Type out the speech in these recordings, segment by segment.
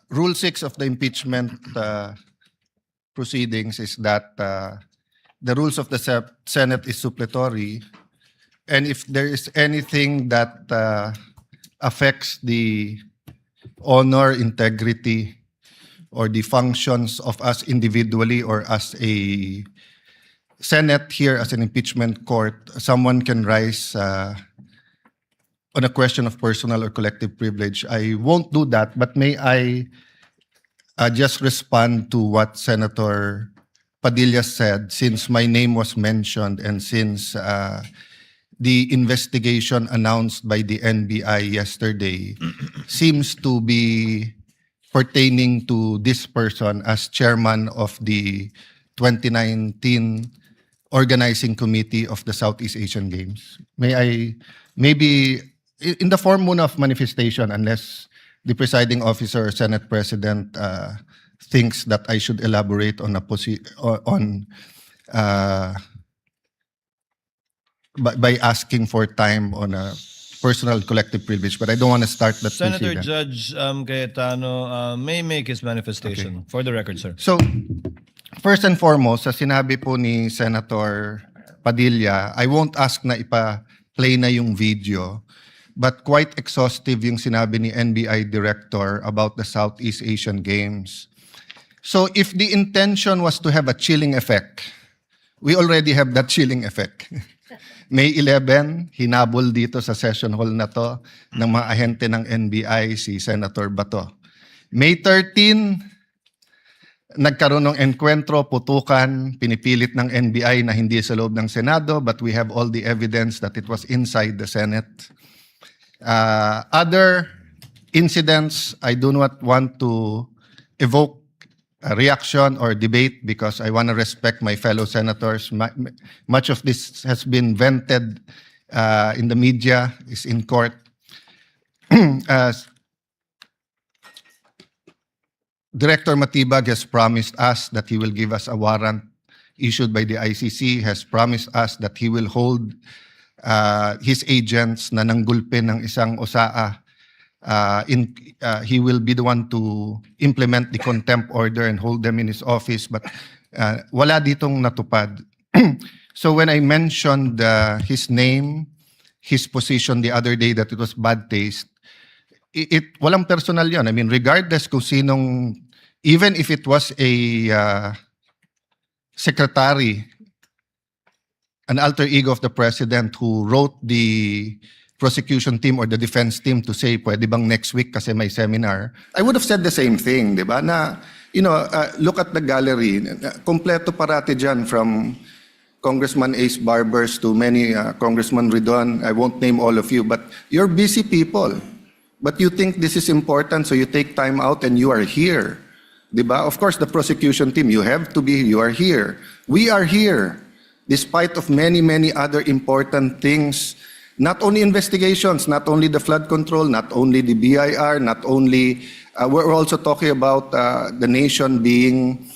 Rule 6 of the impeachment proceedings is that the rules of the Senate is suppletory, and if there is anything that affects the honor, integrity, or the functions of us individually or as a Senate here as an impeachment court, someone can rise on a question of personal or collective privilege. I won't do that, but may I just respond to what Senator Padilla said, since my name was mentioned and since the investigation announced by the NBI yesterday seems to be pertaining to this person as chairman of the 2019 organizing committee of the Southeast Asian Games. May I, maybe in the form muna of manifestation, unless the presiding officer or Senate President thinks that I should elaborate on by asking for time on a personal collective privilege, but I don't want to start that. Senator proceeding. Judge Cayetano may make his manifestation. For the record, sir. So, first and foremost, sa sinabi po ni Senator Padilla, I won't ask na ipa-play na yung video, but quite exhaustive yung sinabi ni NBI Director about the Southeast Asian Games. So if the intention was to have a chilling effect, we already have that chilling effect. May 11, hinabol dito sa session hall na to ng mga ahente ng NBI si Senator Bato. May 13, nagkaroon ng enkwentro, putukan, pinipilit ng NBI na hindi sa loob ng Senado, but we have all the evidence that it was inside the Senate. Other incidents, I do not want to evoke a reaction or debate because I want to respect my fellow senators. Much of this has been vented in the media, is in court. Director Matibag has promised us that he will give us a warrant issued by the ICC, has promised us that he will hold his agents na nanggulpin ng isang OSAA. He will be the one to implement the contempt order and hold them in his office, but wala ditong natupad. So when I mentioned his name, his position the other day that it was bad taste, walang personal yun. I mean, regardless kung sinong, even if it was a secretary, an alter ego of the president who wrote the prosecution team or the defense team to say, pwede bang next week kasi may seminar, I would have said the same thing, di ba? Na, look at the gallery. Kompleto parati dyan, from Congressman Ace Barbers to many, Congressman Ridon. I won't name all of you, but you're busy people. But you think this is important, so you take time out and you are here. Di ba? Of course, the prosecution team, you have to be, you are here. We are here. Despite of many, many other important things, not only investigations, not only the flood control, not only the BIR, not only, we're also talking about the nation being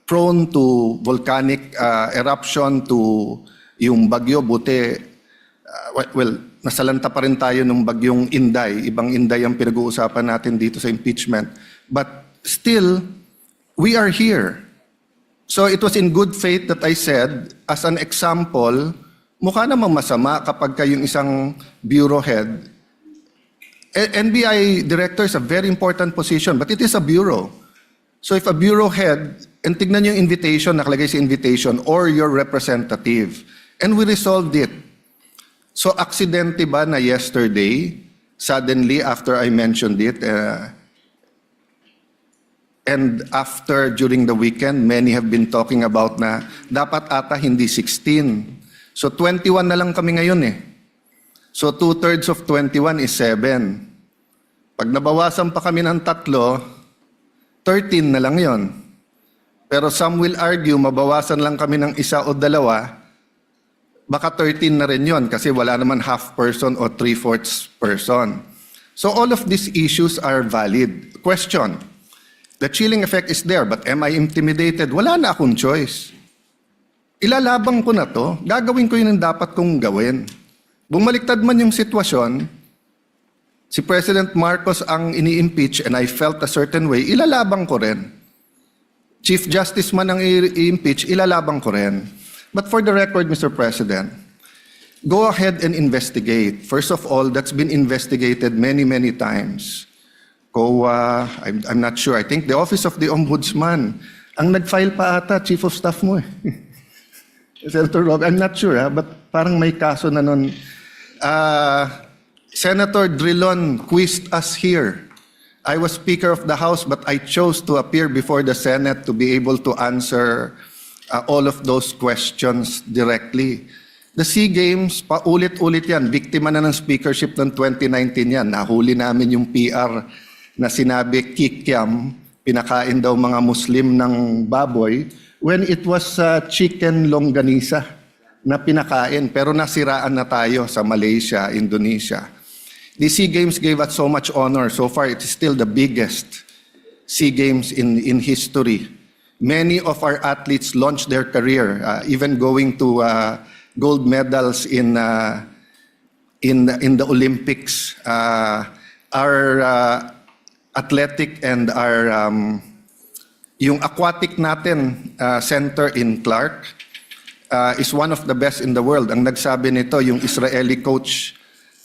prone to volcanic eruption, to yung bagyo, buti, well, nasalanta pa rin tayo ng bagyong Inday. Ibang Inday ang pinag-uusapan natin dito sa impeachment. But still, we are here. So it was in good faith that I said, as an example, mukha namang masama kapag kayong isang bureau head. NBI director is a very important position, but it is a bureau. So if a bureau head, and tignan yung invitation, nakalagay sa invitation, or your representative, and we resolved it. So aksidente ba na yesterday, suddenly after I mentioned it, and after, during the weekend, many have been talking about na dapat ata hindi 16. So 21 na lang kami ngayon eh. So 2/3 of 21 is 7. Pag nabawasan pa kami ng 3, 13 na lang yon. Pero some will argue, mabawasan lang kami ng 1 o 2, baka 13 na rin yon kasi wala naman half person o 3/4 person. So all of these issues are valid. Question. The chilling effect is there, but am I intimidated? Wala na akong choice. Ilalabang ko na to, gagawin ko yun ang dapat kong gawin. Bumaliktad man yung sitwasyon, si President Marcos ang ini-impeach and I felt a certain way, ilalabang ko rin. Chief Justice man ang i-impeach, ilalabang ko rin. But for the record, Mr. President, go ahead and investigate. First of all, that's been investigated many, many times. COA, I'm not sure. I think the Office of the Ombudsman, ang nag-file pa ata, Chief of Staff mo eh. Senator Rob, I'm not sure but parang may kaso na nun. Senator Drilon quizzed us here. I was Speaker of the House, but I chose to appear before the Senate to be able to answer all of those questions directly. The SEA Games, paulit-ulit yan. Biktima na ng speakership ng 2019 yan. Nahuli namin yung PR na sinabi kikiam, pinakain daw mga Muslim ng baboy, when it was chicken longganisa na pinakain. Pero nasiraan na tayo sa Malaysia, Indonesia. The SEA Games gave us so much honor. So far, it is still the biggest SEA Games in history. Many of our athletes launched their career, even going to gold medals in the Olympics. Our athletic and our yung aquatic natin center in Clark is one of the best in the world. Ang nagsabi nito yung Israeli coach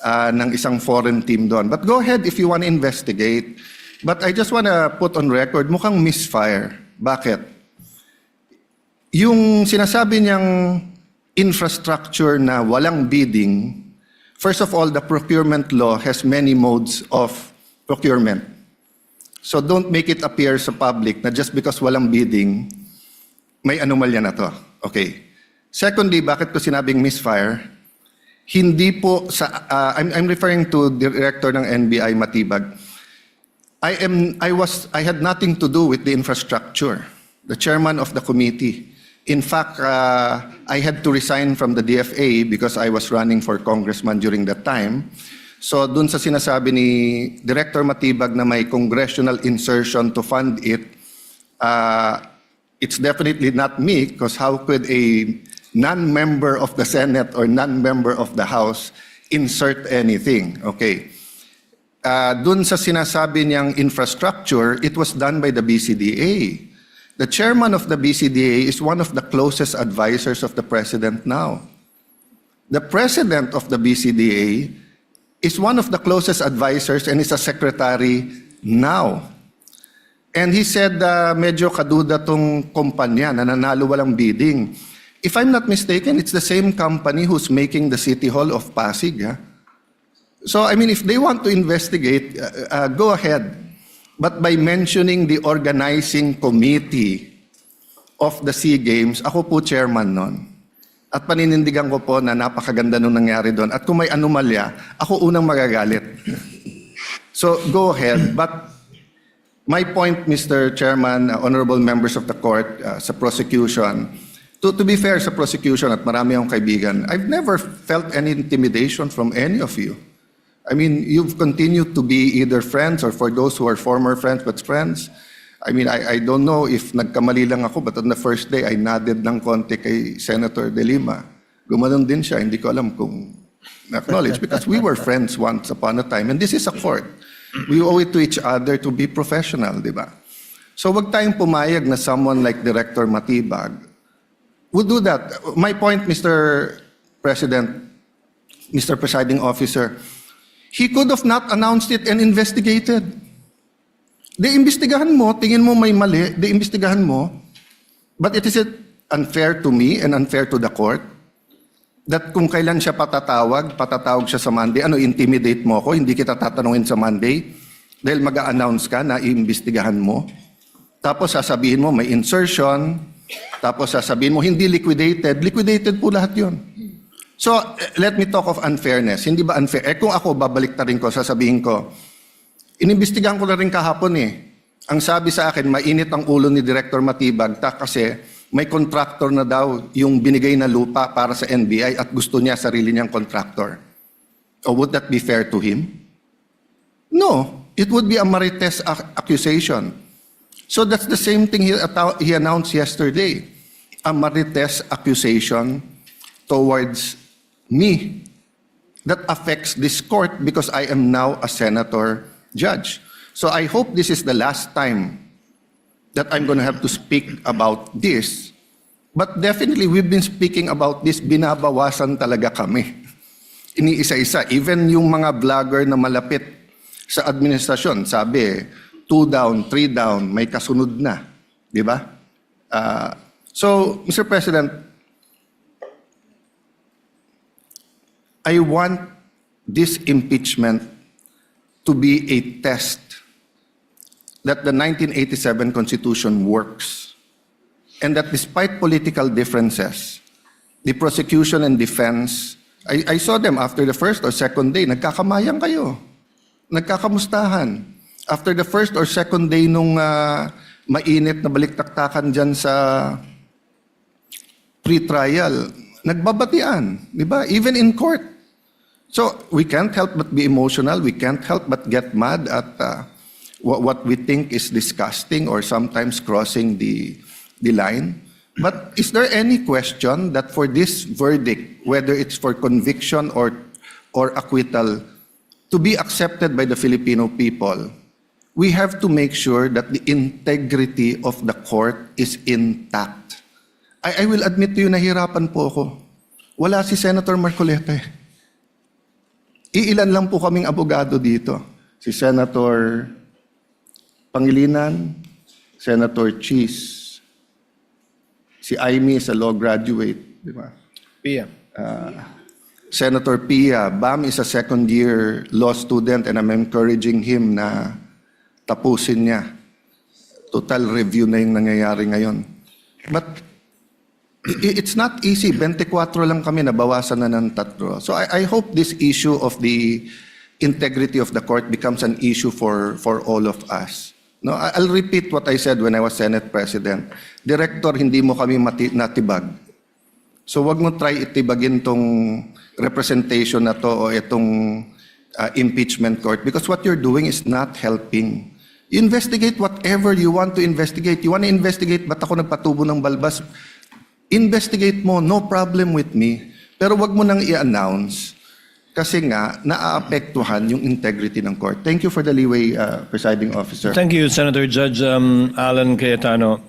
ng isang foreign team doon. But go ahead if you want to investigate. But I just want to put on record, mukhang misfire. Bakit? Yung sinasabi niyang infrastructure na walang bidding, first of all, the procurement law has many modes of procurement. So don't make it appear sa public na just because walang bidding, may anomalya na to. Okay. Secondly, bakit ko sinabing misfire? Hindi po sa I'm referring to Director ng NBI Matibag. I had nothing to do with the infrastructure. The chairman of the committee. In fact, I had to resign from the DFA because I was running for congressman during that time. So dun sa sinasabi ni Director Matibag na may congressional insertion to fund it, it's definitely not me because how could a non-member of the Senate or non-member of the House insert anything? Okay. Dun sa sinasabi niyang infrastructure, it was done by the BCDA. The chairman of the BCDA is one of the closest advisors of the president now. The president of the BCDA is one of the closest advisors and is a secretary now. And he said, medyo kaduda tong kumpanya na nanalo walang bidding. If I'm not mistaken, it's the same company who's making the City Hall of Pasig. So, I mean, if they want to investigate, go ahead. But by mentioning the organizing committee of the SEA Games, ako po chairman nun. At paninindigan ko po na napakaganda nung nangyari doon. At kung may anomalya, ako unang magagalit. So, go ahead. But my point, Mr. Chairman, honorable members of the court, sa prosecution, to be fair sa prosecution at marami akong kaibigan, I've never felt any intimidation from any of you. I mean, you've continued to be either friends or for those who are former friends but friends. I mean, I don't know if nagkamali lang ako but on the first day, I nodded ng konti kay Senator De Lima. Gumanon din siya, hindi ko alam kung na-acknowledge because we were friends once upon a time and this is a court. We owe it to each other to be professional, di ba? So wag tayong pumayag na someone like Director Matibag would do that. My point, Mr. President, Mr. Presiding Officer, he could have not announced it and investigated. Imbestigahan mo, tingin mo may mali, imbestigahan mo. But it is unfair to me and unfair to the court that kung kailan siya patatawag siya sa Monday, intimidate mo ako, hindi kita tatanungin sa Monday dahil mag-a-announce ka na iimbestigahan mo. Tapos sasabihin mo may insertion, tapos sasabihin mo hindi liquidated po lahat yun. So, let me talk of unfairness. Hindi ba unfair? Kung ako, babaliktarin ko, sasabihin ko, inimbestigahan ko na rin kahapon Ang sabi sa akin, mainit ang ulo ni Director Matibag kasi may contractor na daw yung binigay na lupa para sa NBI at gusto niya sarili niyang contractor. Or would that be fair to him? No. It would be a marites accusation. So that's the same thing he announced yesterday. A marites accusation towards me. that affects this court because I am now a senator judge. So I hope this is the last time that I'm going to have to speak about this. But definitely, we've been speaking about this, binabawasan talaga kami. Iniisa-isa. Even yung mga vlogger na malapit sa administrasyon, sabi, 2 down, 3 down, may kasunod na. Di ba? So, Mr. President, I want this impeachment to be a test that the 1987 Constitution works, and that despite political differences, the prosecution and defense, I saw them after the first or second day, nagkakamayang kayo, nagkakamustahan. After the first or second day nung mainit na baliktaktakan dyan sa pre-trial, nagbabatian, di ba? Even in court. So we can't help but be emotional, we can't help but get mad at what we think is disgusting or sometimes crossing the line. But is there any question that for this verdict, whether it's for conviction or acquittal, to be accepted by the Filipino people, we have to make sure that the integrity of the court is intact. I will admit to you, nahirapan po ako. Wala si Senator Marcoleta eh. Iilan lang po kaming abogado dito. Si Senator Pangilinan, Senator Cheese, si Aimee is a law graduate, di ba? Pia. Senator Pia, Bam is a second-year law student and I'm encouraging him na tapusin niya. Total review na yung nangyayari ngayon. But it's not easy. 24 lang kami, nabawasan na ng 3. So I hope this issue of the integrity of the court becomes an issue for all of us. No, I'll repeat what I said when I was Senate President. Director, hindi mo kami natibag. So wag mo try itibagin tong representation na to o itong impeachment court because what you're doing is not helping. You investigate whatever you want to investigate. You want to investigate ba't ako nagpatubo ng balbas? Investigate mo, no problem with me. Pero wag mo nang i-announce kasi nga naaapektuhan yung integrity ng court. Thank you for the leeway, Presiding Officer. Thank you, Senator Judge Alan Cayetano.